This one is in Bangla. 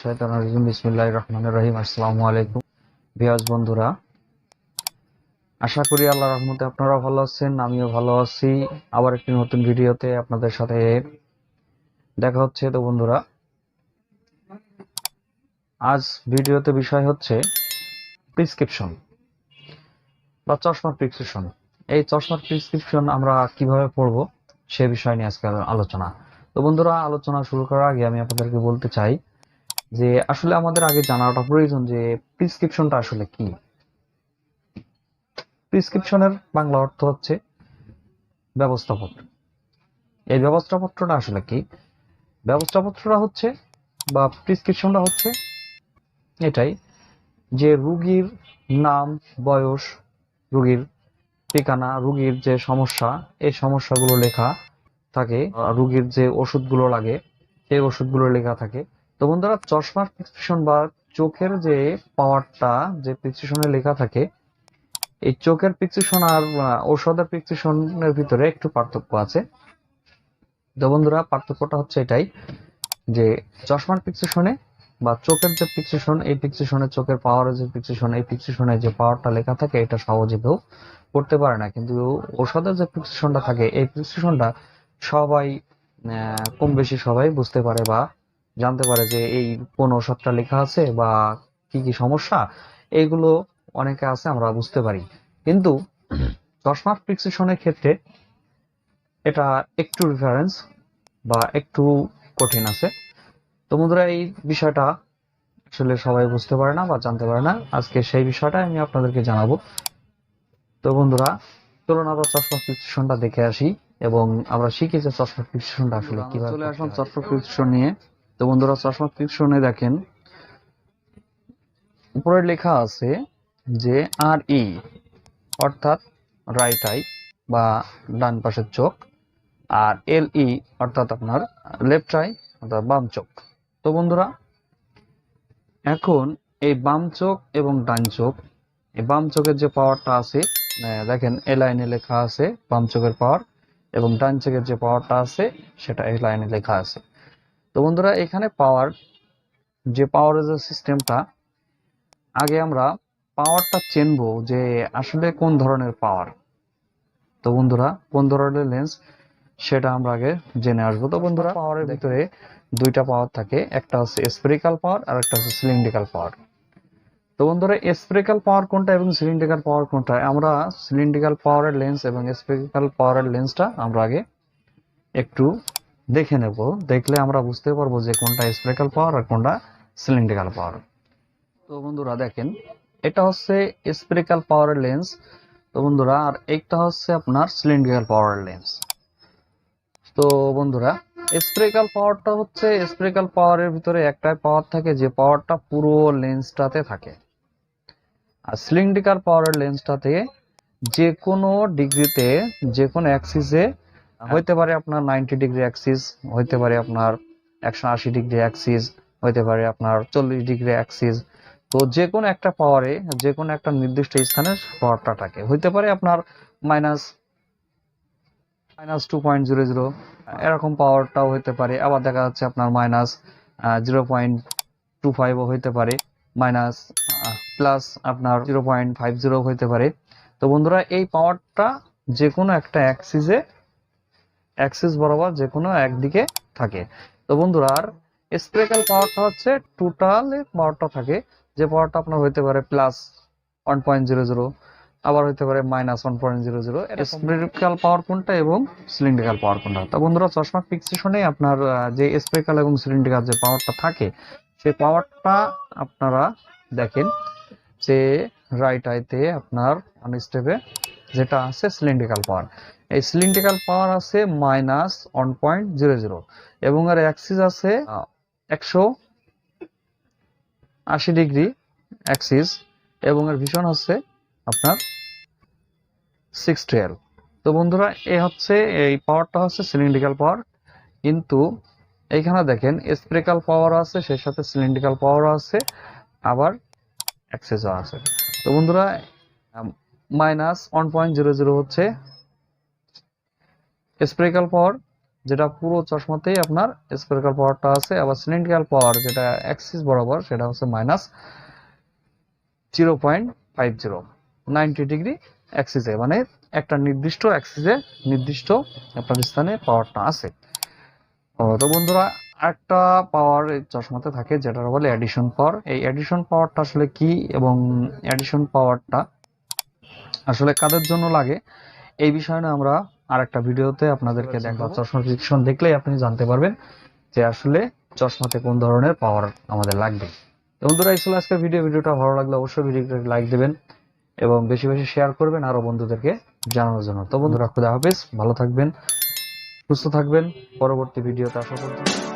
শাইতানির রাজিম বিসমিল্লাহির রহমানির রহিম। আসসালামু আলাইকুম ভিউয়ার্স বন্ধুরা, আশা করি আল্লাহর রহমতে আপনারা ভালো আছেন, আমিও ভালো আছি। আবার একটি নতুন ভিডিওতে আপনাদের সাথে দেখা হচ্ছে। তো বন্ধুরা, আজ ভিডিওতে বিষয় হচ্ছে প্রেসক্রিপশন বা চশমার প্রেসক্রিপশন। এই চশমার প্রেসক্রিপশন আমরা কিভাবে পড়বো সে বিষয় নিয়ে আজকে আলোচনা। তো বন্ধুরা, আলোচনা শুরু করার আগে আমি আপনাদেরকে বলতে চাই যে আসলে আমাদের আগে জানাটা প্রয়োজন যে প্রেসক্রিপশনটা আসলে কি। প্রেসক্রিপশনের বাংলা অর্থ হচ্ছে ব্যবস্থাপত্র। এই ব্যবস্থাপত্রটা আসলে কি? ব্যবস্থাপত্রটা হচ্ছে বা প্রেসক্রিপশনটা হচ্ছে এটাই যে রোগীর নাম, বয়স, রোগীর ঠিকানা, রোগীর যে সমস্যা, এই সমস্যাগুলো লেখা থাকে, রোগীর যে ওষুধগুলো লাগে সেই ওষুধগুলো লেখা থাকে। তো বন্ধুরা, চশমার প্রেসক্রিপশন বা চোখের যে পাওয়ারটা যে প্রেসক্রিপশনে লেখা থাকে, এই চোখের প্রেসক্রিপশন আর ঔষধের প্রেসক্রিপশনের ভিতরে একটু পার্থক্য আছে। তো বন্ধুরা, পার্থক্যটা হচ্ছে এটাই যে চশমার প্রেসক্রিপশনে বা চোখের যে প্রেসক্রিপশন, এই প্রেসক্রিপশনে চোখের পাওয়ারের যে প্রেসক্রিপশন, এই প্রেসক্রিপশনে যে পাওয়ারটা লেখা থাকে এটা সহজে কেউ পড়তে পারে না। কিন্তু ঔষধের যে প্রেসক্রিপশনটা থাকে, এই প্রেসক্রিপশনটা সবাই কম বেশি সবাই বুঝতে পারে বা জানতে পারে যে এই কোন ওষুধটা লেখা আছে বা কি কি সমস্যা, এইগুলো অনেকে আছে আমরা বুঝতে পারি। কিন্তু চশমার প্রেসক্রিপশনের ক্ষেত্রে এটা একটু ডিফারেন্স বা একটু কঠিন আছে। তো বন্ধুরা, এই বিষয়টা আসলে সবাই বুঝতে পারে না বা জানতে পারে না। আজকে সেই বিষয়টা আমি আপনাদেরকে জানাবো। তো বন্ধুরা, চলুন আমরা চশমা প্রেসক্রিপশনটা দেখে আসি এবং আমরা শিখি যে চশমা প্রেসক্রিপশনটা আসলে কিভাবে। চলে আসলাম চশমা প্রেসক্রিপশন নিয়ে। তো বন্ধুরা, চশমা প্রেসক্রিপশনে দেখেন উপরে লেখা আছে যে RE অর্থাৎ রাইট আই বা ডান পাশের চোখ, আর LE অর্থাৎ আপনার লেফট আই অর্থাৎ বাম চোখ। তো বন্ধুরা, এখন এই বাম চোখ এবং ডান চোখ, এই বাম চোখের যে পাওয়ারটা আছে, দেখেন এ লাইনে লেখা আছে বাম চোখের পাওয়ার, এবং ডান চোখের যে পাওয়ারটা আছে সেটা এই লাইনে লেখা আছে। তো বন্ধুরা, এখানে পাওয়ার যে পাওয়ারের যে সিস্টেমটা, আগে আমরা পাওয়ারটা চিনবো যে আসলে কোন ধরনের পাওয়ার। তো বন্ধুরা, কোন ধরনের লেন্স সেটা আমরা আগে জেনে আসবো। তো বন্ধুরা, পাওয়ারের ভিতরে দুইটা পাওয়ার থাকে, একটা হচ্ছে স্ফেরিক্যাল পাওয়ার আর একটা হচ্ছে সিলিন্ড্রিক্যাল পাওয়ার। তো বন্ধুরা, স্ফেরিক্যাল পাওয়ার কোনটা এবং সিলিন্ড্রিক্যাল পাওয়ার কোনটা, আমরা সিলিন্ড্রিক্যাল পাওয়ারের লেন্স এবং স্ফেরিক্যাল পাওয়ারের লেন্সটা আমরা আগে একটু দেখে নেব। দেখলে আমরা বুঝতে পারবো যে কোনটা স্ফেরিক্যাল পাওয়ার আর কোনটা সিলিন্ড্রিক্যাল পাওয়ার। তো বন্ধুরা দেখেন, এটা হচ্ছে স্ফেরিক্যাল পাওয়ারের লেন্স। তো বন্ধুরা, আর একটা হচ্ছে আপনার সিলিন্ড্রিক্যাল পাওয়ারের লেন্স। তো বন্ধুরা, স্ফেরিক্যাল পাওয়ারটা হচ্ছে, স্ফেরিক্যাল পাওয়ারের ভিতরে একটাই পাওয়ার থাকে যে পাওয়ারটা পুরো লেন্সটাতে থাকে। আর সিলিন্ড্রিক্যাল পাওয়ারের লেন্সটাতে যে কোনো ডিগ্রিতে, যে কোনো অ্যাক্সিসে, হইতে পারে আপনার 90 ডিগ্রি অ্যাক্সিস, হইতে পারে আপনার 180 ডিগ্রি অ্যাক্সিস, হইতে পারে আপনার 40 ডিগ্রি অ্যাক্সিস। তো যে কোনো একটা পাওয়ারে, যে কোনো একটা নির্দিষ্ট স্থানে পাওয়ারটা থাকে। হইতে পারে আপনার মাইনাস 2.00 এরকম পাওয়ারটাও হইতে পারে। আবার দেখা যাচ্ছে আপনার মাইনাস 0.25ও হইতে পারে, মাইনাস প্লাস আপনার 0.50 হইতে পারে। তো বন্ধুরা, এই পাওয়ারটা যে কোনো একটা অ্যাক্সিস বরাবর যে কোনো একদিকে থাকে। তো বন্ধুরা, আর স্ফেরিক্যাল পাওয়ারটা হচ্ছে টোটাল পাওয়ারটা থাকে, যে পাওয়ারটা আপনার হইতে পারে প্লাস 1.00, আবার হইতে পারে মাইনাস 1.00। স্ফেরিক্যাল পাওয়ার কোনটা এবং সিলিন্ড্রিক্যাল পাওয়ার কোনটা। তো বন্ধুরা, চশমা ফিক্সেশনে আপনার যে স্ফেরিক্যাল এবং সিলিন্ড্রিক্যাল যে পাওয়ারটা থাকে, সেই পাওয়ারটা আপনারা দেখেন যে রাইট আইতে আপনার অন স্টেপে যেটা আছে সিলিন্ড্রিক্যাল পাওয়ার, এই সিলিন্ড্রিক্যাল পাওয়ার আছে মাইনাস 1.00 এবং আর অ্যাক্সিস আছে 180 ডিগ্রি অ্যাক্সিস এবং এর ভিশন হচ্ছে আপনার 612। তো বন্ধুরা, এই হচ্ছে এই পাওয়ারটা হচ্ছে সিলিন্ড্রিক্যাল পাওয়ার। কিন্তু এইখানে দেখেন স্ফেরিক্যাল পাওয়ার আছে, সেই সাথে সিলিন্ড্রিক্যাল পাওয়ার আছে, আবার অ্যাক্সিসও আছে। তো বন্ধুরা, মাইনাস 1.00 হচ্ছে স্ফেরিক্যাল পাওয়ার, যেটা পুরো চশমাতেই আপনার স্ফেরিক্যাল পাওয়ারটা আছে, আবার সিলিন্ড্রিক্যাল পাওয়ার যেটা অ্যাক্সিস বরাবর সেটা হচ্ছে -0.50, 90 ডিগ্রি অ্যাক্সিসে, মানে একটা নির্দিষ্ট অ্যাক্সিসে নির্দিষ্ট আপনার স্থানে পাওয়ারটা আছে। তো বন্ধুরা, একটা পাওয়ার চশমাতে থাকে যেটা বলে এডিশন পাওয়ার। এই এডিশন পাওয়ারটা আসলে কি এবং এডিশন পাওয়ারটা আসলে কাদের জন্য লাগে এই বিষয়ে না আমরা আরেকটা ভিডিওতে আপনাদেরকে দেখাবো। চশমার প্রেসক্রিপশন দেখলেই আপনি জানতে পারবেন যে আসলে চশমাতে কোন ধরনের পাওয়ার আমাদের লাগবে। তো বন্ধুরা, এই ছিল আজকের ভিডিওটা ভালো লাগলে অবশ্যই ভিডিওটা লাইক দেবেন এবং বেশি বেশি শেয়ার করবেন আরো বন্ধুদেরকে জানানোর জন্য। তো বন্ধুরা, খুদা হাফেজ, ভালো থাকবেন, সুস্থ থাকবেন, পরবর্তী ভিডিওতে আসা পর্যন্ত।